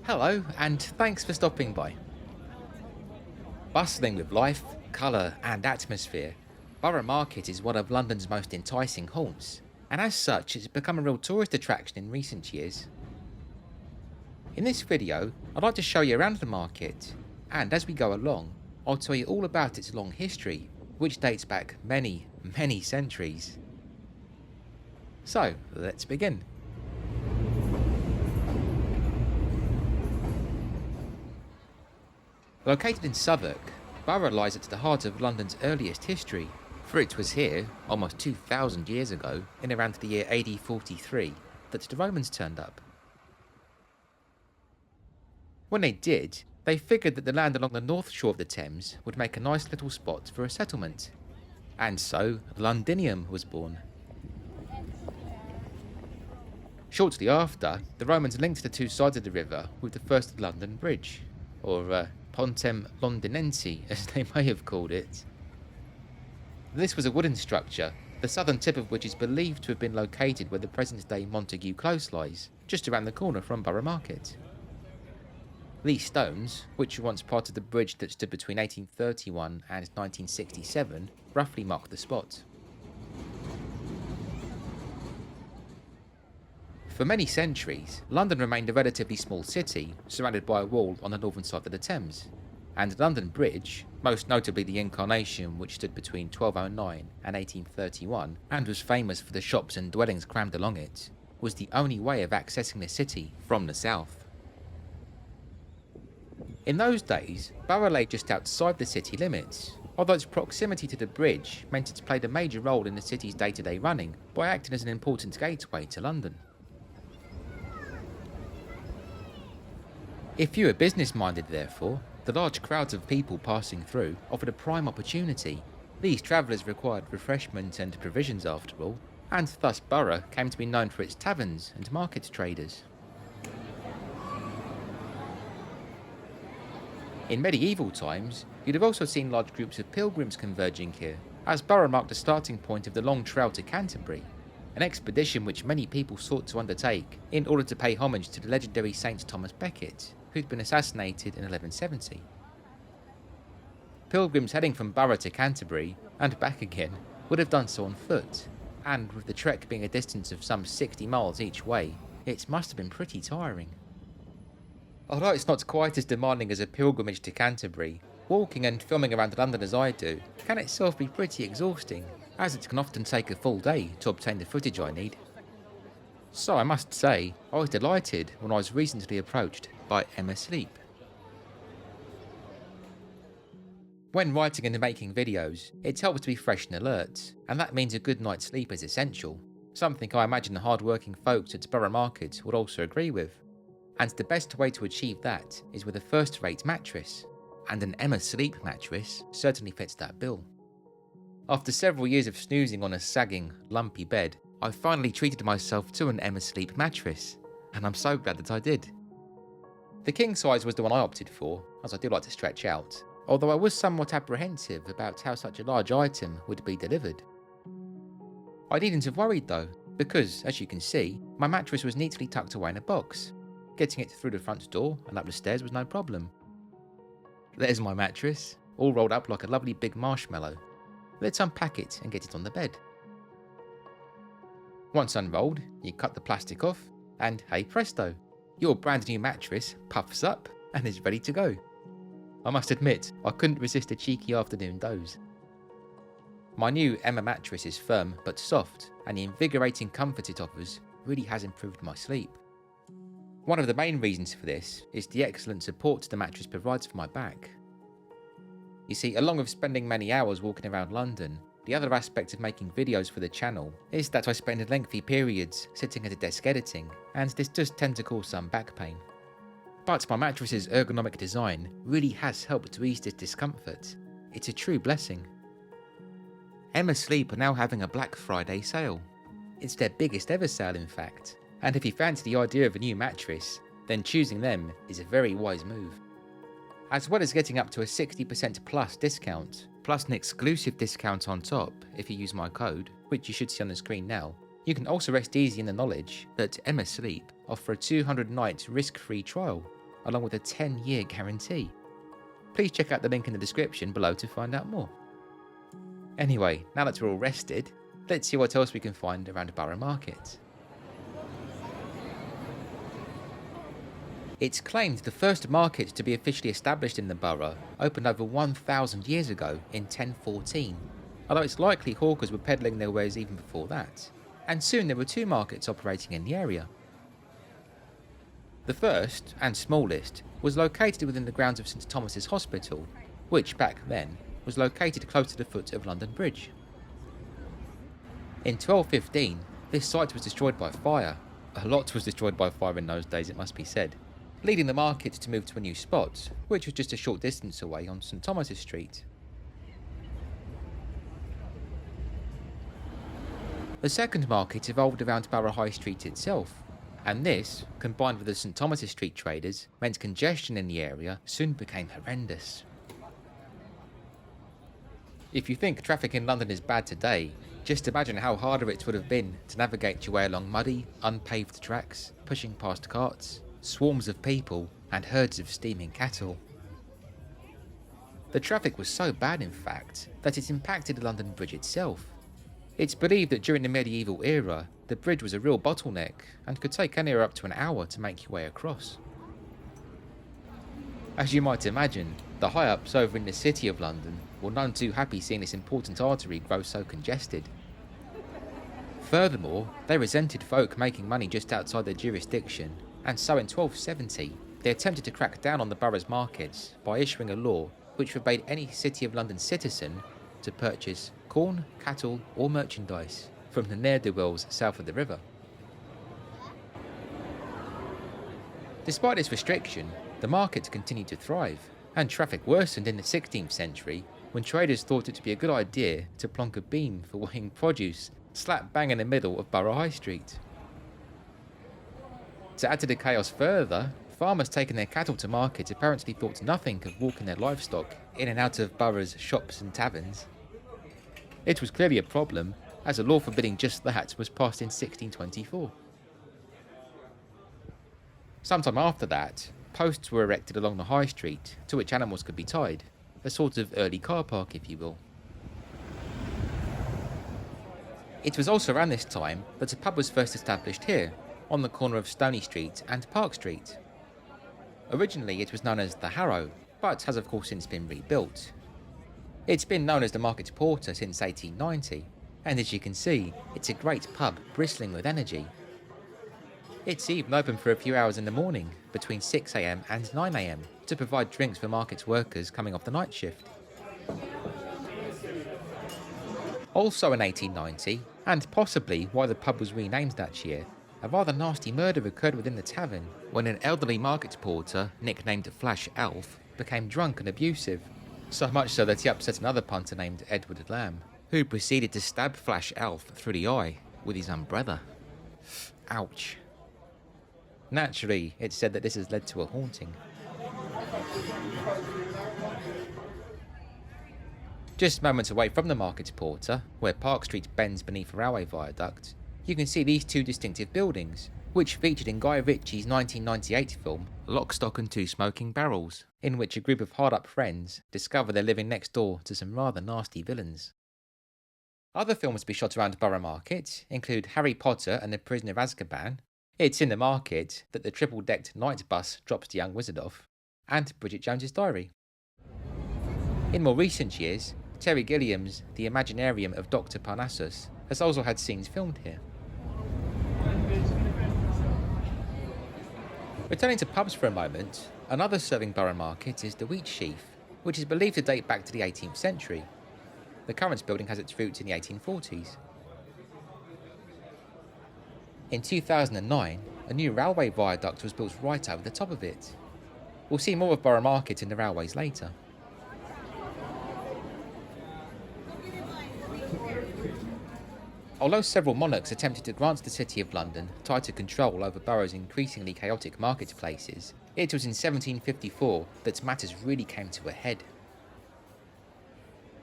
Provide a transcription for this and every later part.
Hello, and thanks for stopping by. Bustling with life, colour, and atmosphere, Borough Market is one of London's most enticing haunts, and as such, it's become a real tourist attraction in recent years. In this video, I'd like to show you around the market, and as we go along, I'll tell you all about its long history, which dates back many, many centuries. So, let's begin. Located in Southwark, Borough lies at the heart of London's earliest history, for it was here, almost 2,000 years ago, in around the year AD 43, that the Romans turned up. When they did, they figured that the land along the north shore of the Thames would make a nice little spot for a settlement, and so Londinium was born. Shortly after, the Romans linked the two sides of the river with the first London Bridge, or Pontem Londinense as they may have called it. This was a wooden structure, the southern tip of which is believed to have been located where the present-day Montague Close lies, just around the corner from Borough Market. These stones, which were once part of the bridge that stood between 1831 and 1967, roughly mark the spot. For many centuries, London remained a relatively small city, surrounded by a wall on the northern side of the Thames, and London Bridge, most notably the Incarnation which stood between 1209 and 1831 and was famous for the shops and dwellings crammed along it, was the only way of accessing the city from the south. In those days, Borough lay just outside the city limits, although its proximity to the bridge meant it played a major role in the city's day-to-day running by acting as an important gateway to London. If you were business-minded therefore, the large crowds of people passing through offered a prime opportunity. These travellers required refreshment and provisions after all, and thus Borough came to be known for its taverns and market traders. In medieval times, you'd have also seen large groups of pilgrims converging here, as Borough marked the starting point of the long trail to Canterbury, an expedition which many people sought to undertake in order to pay homage to the legendary Saint Thomas Becket, who'd been assassinated in 1170. Pilgrims heading from Borough to Canterbury, and back again, would have done so on foot, and with the trek being a distance of some 60 miles each way, it must have been pretty tiring. Although it's not quite as demanding as a pilgrimage to Canterbury, walking and filming around London as I do can itself be pretty exhausting, as it can often take a full day to obtain the footage I need. So I must say, I was delighted when I was recently approached by Emma Sleep. When writing and making videos, it helps to be fresh and alert, and that means a good night's sleep is essential, something I imagine the hard-working folks at Borough Market would also agree with. And the best way to achieve that is with a first-rate mattress, and an Emma Sleep mattress certainly fits that bill. After several years of snoozing on a sagging, lumpy bed, I finally treated myself to an Emma Sleep mattress, and I'm so glad that I did. The king size was the one I opted for, as I do like to stretch out, although I was somewhat apprehensive about how such a large item would be delivered. I needn't have worried though, because, as you can see, my mattress was neatly tucked away in a box. Getting it through the front door and up the stairs was no problem. There's my mattress, all rolled up like a lovely big marshmallow. Let's unpack it and get it on the bed. Once unrolled, you cut the plastic off, and hey presto, your brand new mattress puffs up and is ready to go. I must admit, I couldn't resist a cheeky afternoon doze. My new Emma mattress is firm but soft, and the invigorating comfort it offers really has improved my sleep. One of the main reasons for this is the excellent support the mattress provides for my back. You see, along with spending many hours walking around London, the other aspect of making videos for the channel is that I spend lengthy periods sitting at a desk editing, and this does tend to cause some back pain. But my mattress's ergonomic design really has helped to ease this discomfort. It's a true blessing. Emma Sleep are now having a Black Friday sale. It's their biggest ever sale in fact, and if you fancy the idea of a new mattress, then choosing them is a very wise move. As well as getting up to a 60% plus discount, plus an exclusive discount on top if you use my code, which you should see on the screen now, you can also rest easy in the knowledge that Emma Sleep offer a 200-night risk-free trial, along with a 10-year guarantee. Please check out the link in the description below to find out more. Anyway, now that we're all rested, let's see what else we can find around Borough Market. It's claimed the first market to be officially established in the borough opened over 1,000 years ago in 1014, although it's likely hawkers were peddling their wares even before that, and soon there were 2 markets operating in the area. The first, and smallest, was located within the grounds of St Thomas's Hospital, which back then was located close to the foot of London Bridge. In 1215, this site was destroyed by fire. A lot was destroyed by fire in those days, it must be said, leading the market to move to a new spot, which was just a short distance away on St Thomas's Street. The second market evolved around Borough High Street itself, and this, combined with the St Thomas's Street traders, meant congestion in the area soon became horrendous. If you think traffic in London is bad today, just imagine how harder it would have been to navigate your way along muddy, unpaved tracks, pushing past carts, swarms of people, and herds of steaming cattle. The traffic was so bad, in fact, that it impacted the London Bridge itself. It's believed that during the medieval era, the bridge was a real bottleneck and could take anywhere up to an hour to make your way across. As you might imagine, the high-ups over in the City of London were none too happy seeing this important artery grow so congested. Furthermore, they resented folk making money just outside their jurisdiction, and so in 1270, they attempted to crack down on the borough's markets by issuing a law which forbade any City of London citizen to purchase corn, cattle or merchandise from the ne'er-do-wells south of the river. Despite this restriction, the market continued to thrive, and traffic worsened in the 16th century when traders thought it to be a good idea to plonk a beam for weighing produce slap bang in the middle of Borough High Street. To add to the chaos further, farmers taking their cattle to market apparently thought nothing of walking their livestock in and out of Borough's shops and taverns. It was clearly a problem, as a law forbidding just that was passed in 1624. Sometime after that, posts were erected along the high street to which animals could be tied, a sort of early car park if you will. It was also around this time that a pub was first established here, on the corner of Stony Street and Park Street. Originally it was known as the Harrow, but has of course since been rebuilt. It's been known as the Market Porter since 1890, and as you can see, it's a great pub bristling with energy. It's even open for a few hours in the morning, between 6 AM and 9 AM, to provide drinks for market workers coming off the night shift. Also in 1890, and possibly why the pub was renamed that year, a rather nasty murder occurred within the tavern when an elderly market porter, nicknamed Flash Elf, became drunk and abusive, so much so that he upset another punter named Edward Lamb, who proceeded to stab Flash Elf through the eye with his umbrella. Ouch. Naturally, it's said that this has led to a haunting. Just moments away from the Market Porter, where Park Street bends beneath a railway viaduct, you can see these 2 distinctive buildings, which featured in Guy Ritchie's 1998 film Lock, Stock and Two Smoking Barrels, in which a group of hard-up friends discover they're living next door to some rather nasty villains. Other films to be shot around Borough Market include Harry Potter and the Prisoner of Azkaban, It's in the Market that the triple-decked night bus drops the young wizard off, and Bridget Jones's Diary. In more recent years, Terry Gilliam's The Imaginarium of Dr. Parnassus has also had scenes filmed here. Returning to pubs for a moment, another serving Borough Market is the Wheat Sheaf, which is believed to date back to the 18th century. The current building has its roots in the 1840s. In 2009, a new railway viaduct was built right over the top of it. We'll see more of Borough Market in the railways later. Although several monarchs attempted to grant the City of London tighter control over boroughs' increasingly chaotic marketplaces, it was in 1754 that matters really came to a head.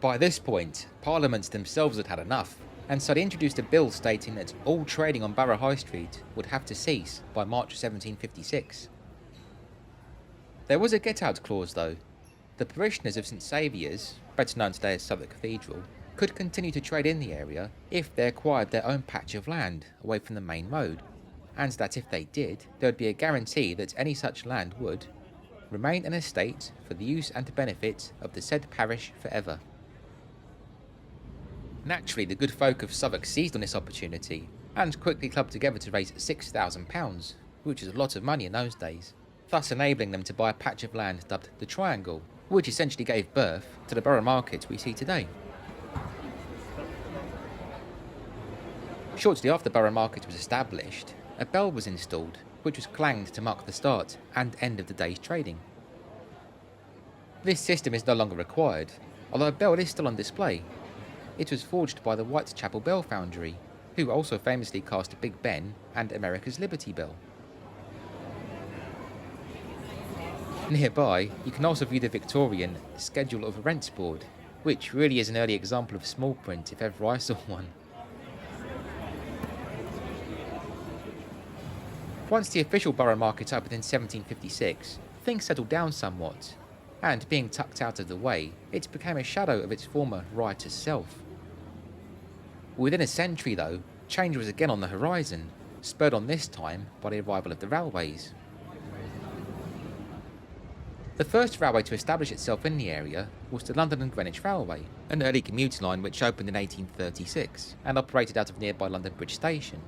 By this point, Parliament themselves had had enough, and so they introduced a bill stating that all trading on Borough High Street would have to cease by March 1756. There was a get-out clause though. The parishioners of St Saviour's, better known today as Southwark Cathedral, could continue to trade in the area if they acquired their own patch of land away from the main road, and that if they did, there would be a guarantee that any such land would remain an estate for the use and benefit of the said parish forever. Naturally, the good folk of Southwark seized on this opportunity and quickly clubbed together to raise £6,000, which is a lot of money in those days, thus enabling them to buy a patch of land dubbed the Triangle, which essentially gave birth to the Borough Market we see today. Shortly after Borough Market was established, a bell was installed, which was clanged to mark the start and end of the day's trading. This system is no longer required, although a bell is still on display. It was forged by the Whitechapel Bell Foundry, who also famously cast Big Ben and America's Liberty Bell. Nearby, you can also view the Victorian Schedule of Rents board, which really is an early example of small print if ever I saw one. Once the official Borough Market opened in 1756, things settled down somewhat, and being tucked out of the way, it became a shadow of its former riotous self. Within a century though, change was again on the horizon, spurred on this time by the arrival of the railways. The first railway to establish itself in the area was the London and Greenwich Railway, an early commuter line which opened in 1836 and operated out of nearby London Bridge Station,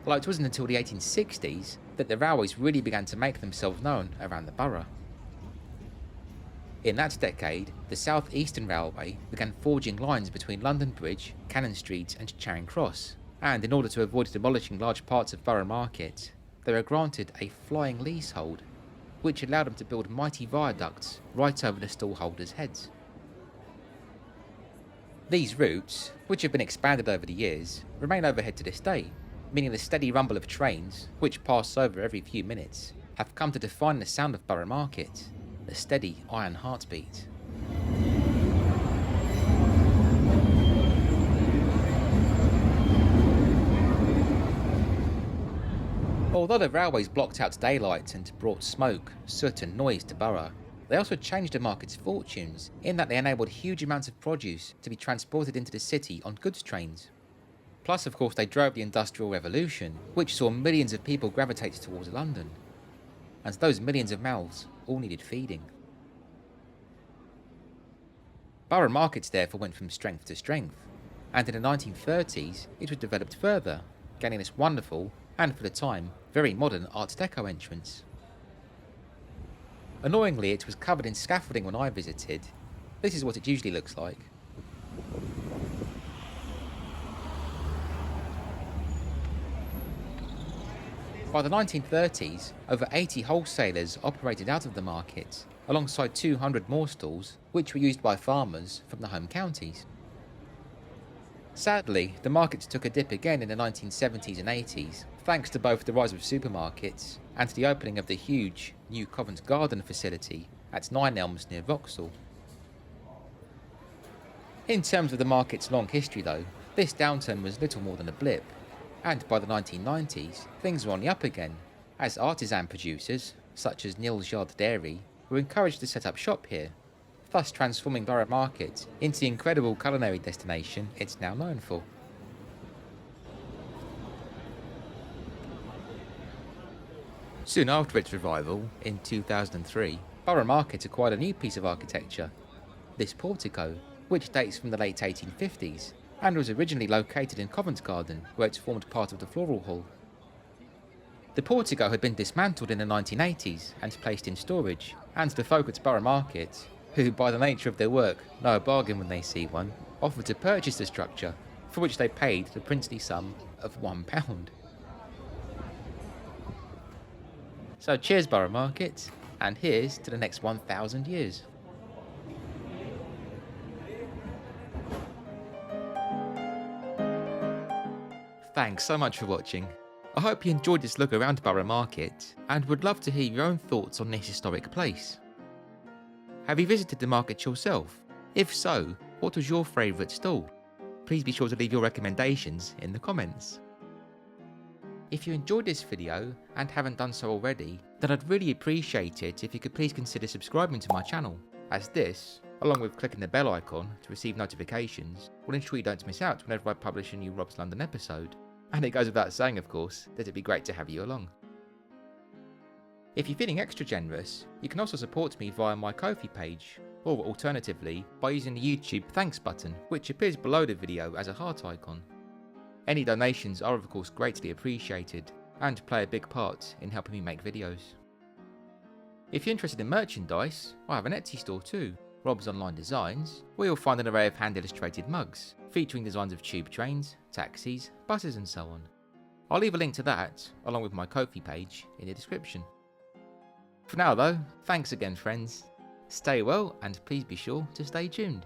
although it wasn't until the 1860s that the railways really began to make themselves known around the borough. In that decade, the South Eastern Railway began forging lines between London Bridge, Cannon Street and Charing Cross, and in order to avoid demolishing large parts of Borough Market, they were granted a flying leasehold, which allowed them to build mighty viaducts right over the stallholders' heads. These routes, which have been expanded over the years, remain overhead to this day, meaning the steady rumble of trains, which pass over every few minutes, have come to define the sound of Borough Market, the steady iron heartbeat. Although the railways blocked out daylight and brought smoke, soot and noise to Borough, they also changed the market's fortunes in that they enabled huge amounts of produce to be transported into the city on goods trains. Plus, of course, they drove the Industrial Revolution, which saw millions of people gravitate towards London. And those millions of mouths all needed feeding. Borough Market therefore went from strength to strength, and in the 1930s it was developed further, gaining this wonderful, and for the time, very modern Art Deco entrance. Annoyingly, it was covered in scaffolding when I visited. This is what it usually looks like. By the 1930s, over 80 wholesalers operated out of the market, alongside 200 more stalls, which were used by farmers from the home counties. Sadly, the market took a dip again in the 1970s and 80s, thanks to both the rise of supermarkets and the opening of the huge new Covent Garden facility at 9 Elms near Vauxhall. In terms of the market's long history though, this downturn was little more than a blip, and by the 1990s, things were on the up again, as artisan producers, such as Neal's Yard Dairy, were encouraged to set up shop here, thus transforming Borough Market into the incredible culinary destination it's now known for. Soon after its revival, in 2003, Borough Market acquired a new piece of architecture, this portico, which dates from the late 1850s, and was originally located in Covent Garden, where it formed part of the Floral Hall. The portico had been dismantled in the 1980s and placed in storage, and the folk at Borough Market, who by the nature of their work know a bargain when they see one, offered to purchase the structure, for which they paid the princely sum of £1. So cheers Borough Market, and here's to the next 1,000 years. Thanks so much for watching. I hope you enjoyed this look around Borough Market and would love to hear your own thoughts on this historic place. Have you visited the market yourself? If so, what was your favourite stall? Please be sure to leave your recommendations in the comments. If you enjoyed this video and haven't done so already, then I'd really appreciate it if you could please consider subscribing to my channel, as this, along with clicking the bell icon to receive notifications, will ensure you don't miss out whenever I publish a new Rob's London episode. And it goes without saying, of course, that it'd be great to have you along. If you're feeling extra generous, you can also support me via my Ko-fi page, or alternatively by using the YouTube thanks button, which appears below the video as a heart icon. Any donations are of course greatly appreciated and play a big part in helping me make videos. If you're interested in merchandise, I have an Etsy store too, Rob's Online Designs, where you'll find an array of hand illustrated mugs featuring designs of tube trains, taxis, buses and so on. I'll leave a link to that, along with my Ko-fi page, in the description. For now though, thanks again friends, stay well and please be sure to stay tuned.